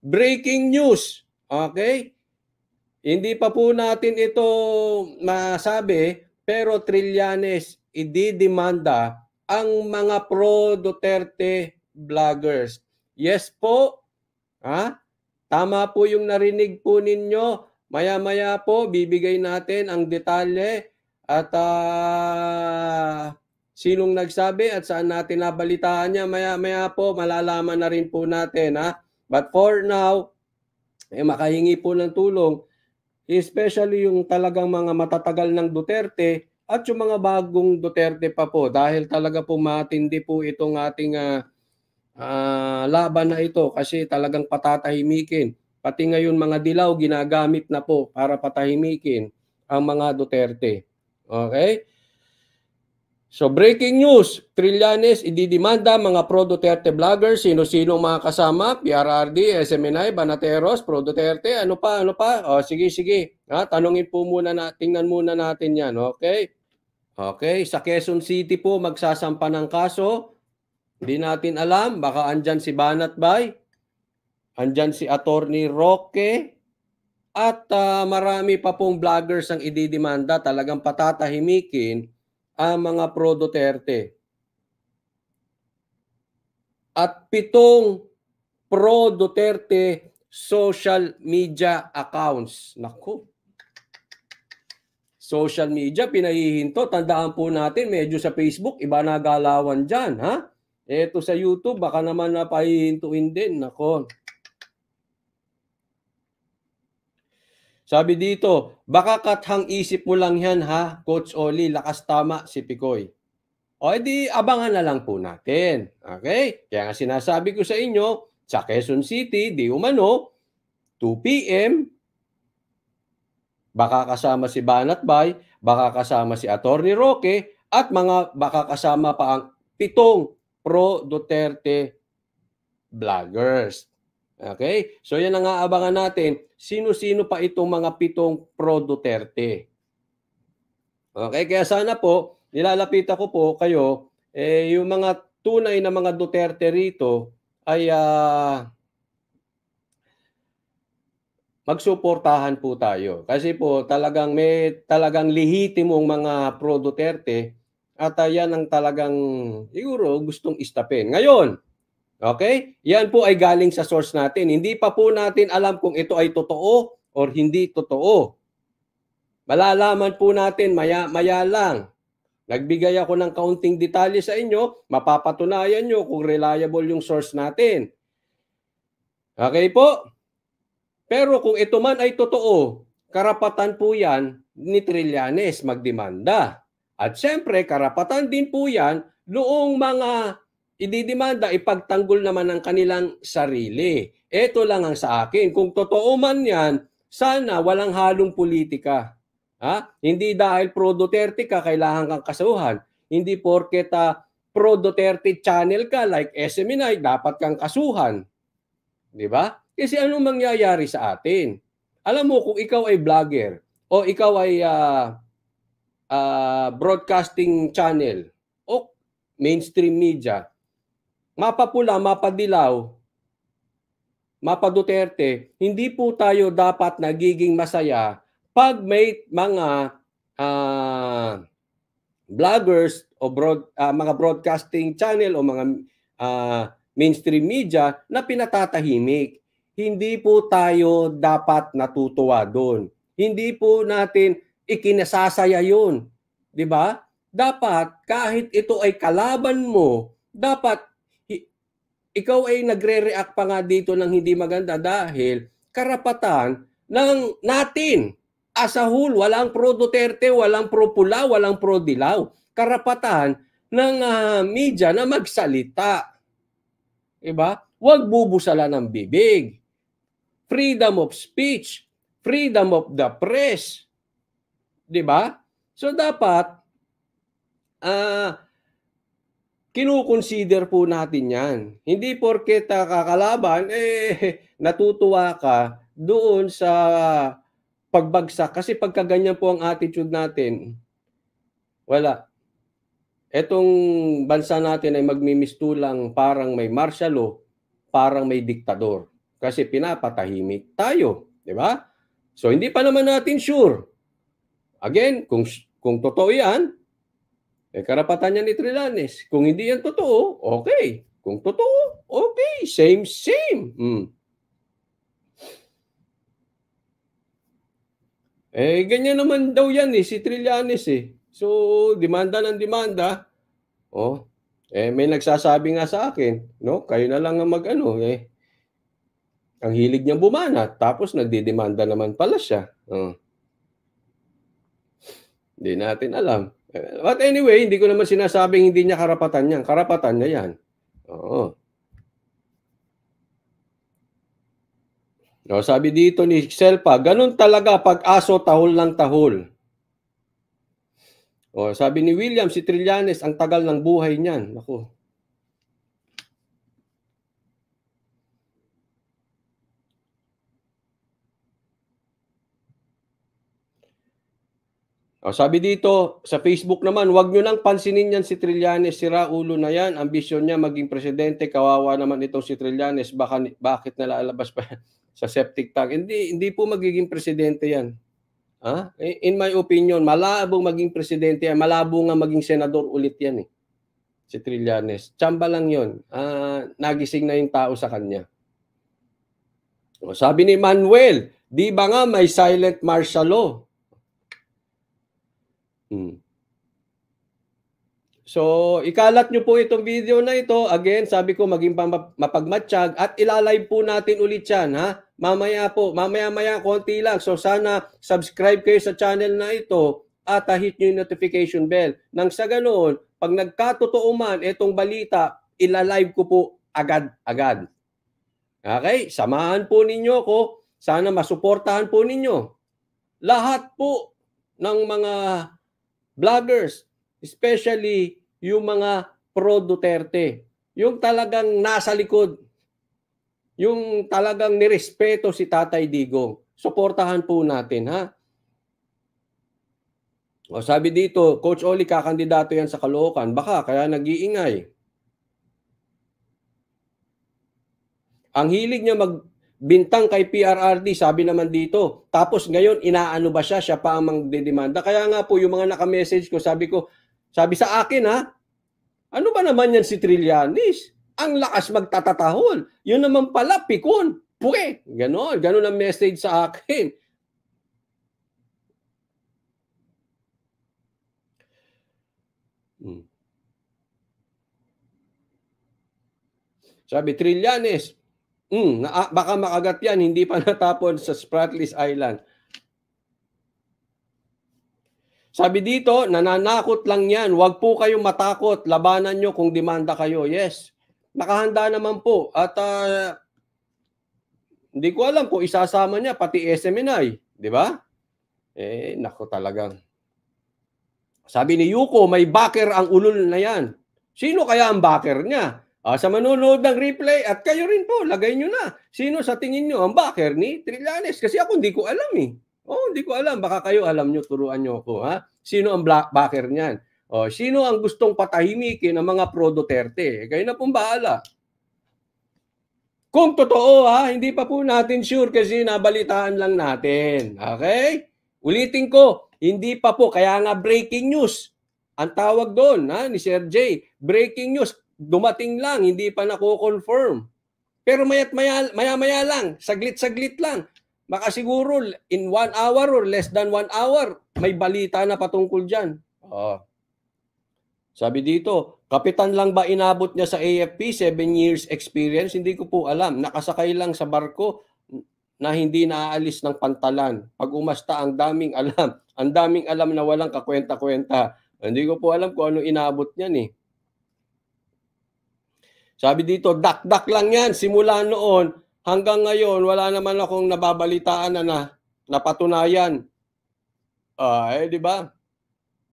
breaking news. Okay? Hindi pa po natin ito masabi, pero Trillanes ididemanda ang mga pro-Duterte vloggers. Yes po. Ha? Tama po yung narinig po ninyo. Maya-maya po, bibigay natin ang detalye at sinong nagsabi at saan natin nabalitaan niya. Maya-maya po, malalaman na rin po natin. Ha? But for now, makahingi po ng tulong, especially yung talagang mga matatagal ng Duterte at yung mga bagong Duterte pa po. Dahil talaga po matindi po itong ating laban na ito kasi talagang patatahimikin. Pati ngayon mga dilaw ginagamit na po para patahimikin ang mga Duterte. Okay? So breaking news, Trillanes ididemanda mga pro-Duterte vloggers, sino-sino mga kasama, PRRD, SMNI, Banateros, pro-Duterte, ano pa? O sige. Tanungin po muna tingnan muna natin 'yan, okay? Okay, sa Quezon City po magsasampa ng kaso. Hindi natin alam, baka andyan si Banatbay, andyan si Attorney Roque, at marami pa pong vloggers ang ididemanda. Talagang patatahimikin ang mga pro-Duterte. At 7 pro-Duterte social media accounts. Naku. Social media, pinahihinto. Tandaan po natin, medyo sa Facebook, iba na galawan dyan, ha? Eto sa YouTube, baka naman napahihintuin din. Nako. Sabi dito, baka kathang isip mo lang yan, ha? Coach Oli, lakas tama si Picoy. O edi abangan na lang po natin. Okay? Kaya nga sinasabi ko sa inyo, sa Quezon City, di umano, 2 p.m., baka kasama si Banatbay, baka kasama si Attorney Roque, at baka kasama pa ang 7 pro-Duterte vloggers. Okay? So yan ang aabangan natin. Sino-sino pa itong mga 7 pro-Duterte. Okay? Kaya sana po, nilalapitan ko po kayo, yung mga tunay na mga Duterte rito ay magsuportahan po tayo. Kasi po talagang may talagang lehitimong mga pro-Duterte at yan ang talagang siguro gustong istapin. Ngayon, okay? Yan po ay galing sa source natin. Hindi pa po natin alam kung ito ay totoo or hindi totoo. Malalaman po natin maya-maya lang. Nagbigay ako ng kaunting detalye sa inyo, mapapatunayan nyo kung reliable yung source natin. Okay po? Pero kung ito man ay totoo, karapatan po yan ni Trillanes magdemanda. At siyempre, karapatan din po yan noong mga ididemanda, ipagtanggol naman ng kanilang sarili. Ito lang ang sa akin. Kung totoo man yan, sana walang halong politika. Ha? Hindi dahil pro-Duterte ka, kailangan kang kasuhan. Hindi porket pro-Duterte channel ka like SMNI, dapat kang kasuhan. Di ba? Kasi anong mangyayari sa atin? Alam mo, kung ikaw ay vlogger o ikaw ay broadcasting channel o mainstream media, mapapula, mapadilaw, mapaduterte, hindi po tayo dapat nagiging masaya pag may mga vloggers o mga broadcasting channel o mga mainstream media na pinatatahimik. Hindi po tayo dapat natutuwa doon. Hindi po natin ikinasasaya yun. Di ba? Dapat kahit ito ay kalaban mo, dapat ikaw ay nagre-react pa nga dito ng hindi maganda dahil karapatan ng natin as a whole, walang pro-Duterte, walang pro-Pula, walang pro-Dilaw. Karapatan ng media na magsalita. Diba? Huwag bubusalan ng bibig. Freedom of speech, freedom of the press. Diba? So dapat kinukonsider po natin yan. Hindi porket kakalaban, natutuwa ka doon sa pagbagsak. Kasi pagka ganyan po ang attitude natin, wala. Etong bansa natin ay magmimistulang parang may martial law, parang may diktador. kasi pinapatahimik tayo, di ba? So hindi pa naman natin sure. Again, kung totoo yan, karapatan niya ni Trillanes. Kung hindi yan totoo, okay. Kung totoo, okay. Same. Ganyan naman daw yan si Trillanes So, demanda ng demanda. May nagsasabi nga sa akin, no? Kayo na lang ang mag-ano, ang hilig niyang bumanat, tapos nagdidemanda naman pala siya. Hindi natin alam. But anyway, hindi ko naman sinasabing hindi niya karapatan yan. Karapatan niya yan. Sabi dito ni Selpa, ganun talaga pag aso tahol ng tahol. Sabi ni William, si Trillanes, ang tagal ng buhay niyan. Naku. Sabi dito, sa Facebook naman, wag nyo nang pansinin yan si Trillanes, sira ulo na yan. Ambisyon niya maging presidente, kawawa naman itong si Trillanes. Bakit nalalabas pa sa septic tank? Hindi po magiging presidente yan. In my opinion, malabong maging presidente yan. Malabo nga maging senador ulit yan si Trillanes. Tsamba lang yun. Nagising na yung tao sa kanya. Sabi ni Manuel, di ba nga may silent martial law? So, ikalat nyo po itong video na ito. Again, sabi ko maging mapagmatsyag at ilalive po natin ulit yan. Mamaya konti lang. So, sana subscribe kayo sa channel na ito at hit nyo yung notification bell. Nang sa ganoon, pag nagkatotoo man itong balita, ilalive ko po agad-agad. Okay? Samahan po ninyo ko. Sana masuportahan po ninyo. Lahat po ng mga vloggers, especially yung mga pro-Duterte, yung talagang nasa likod, yung talagang nirespeto si Tatay Digong. Suportahan po natin, sabi dito, Coach Oli, kakandidato yan sa Caloocan. Baka, kaya nag-iingay. Ang hilig niya magbintang kay PRRD, sabi naman dito. Tapos ngayon, inaano ba siya? Siya pa ang magdedemanda. Kaya nga po, yung mga naka-message ko, sabi sa akin, ano ba naman yan si Trillanes? Ang lakas magtatatahol. Yun naman pala, pikon. Puwe. Ganon ang message sa akin. Sabi, Trillanes, baka makagat yan, hindi pa natapon sa Spratlys Island. Sabi dito, nananakot lang yan. Huwag po kayong matakot. Labanan nyo kung demanda kayo. Yes, nakahanda naman po. At hindi ko alam kung isasama niya pati SMNI. Di ba? Nako talagang. Sabi ni Yuko, may backer ang ulol na yan. Sino kaya ang backer niya? Sa manonood ng replay at kayo rin po, lagay nyo na. Sino sa tingin nyo ang backer ni Trillanes? Kasi ako hindi ko alam hindi ko alam. Baka kayo alam nyo, turuan nyo ako. Sino ang backer niyan? Sino ang gustong patahimikin ng mga pro-Duterte? Kayo na pong bahala. Kung totoo hindi pa po natin sure kasi nabalitaan lang natin. Okay? Ulitin ko, hindi pa po. Kaya nga breaking news. Ang tawag doon ni Sir J. Breaking news. Dumating lang, hindi pa nako-confirm. Pero maya-maya lang, saglit-saglit lang. Baka siguro in 1 hour or less than 1 hour, may balita na patungkol dyan. Sabi dito, kapitan lang ba inabot niya sa AFP? 7 years experience? Hindi ko po alam. Nakasakay lang sa barko na hindi naaalis ng pantalan. Pag umasta, ang daming alam. Ang daming alam na walang kakwenta-kwenta. Hindi ko po alam kung ano inabot niyan Sabi dito, dak-dak lang yan. Simula noon, hanggang ngayon, wala naman akong nababalitaan na napatunayan. Di ba?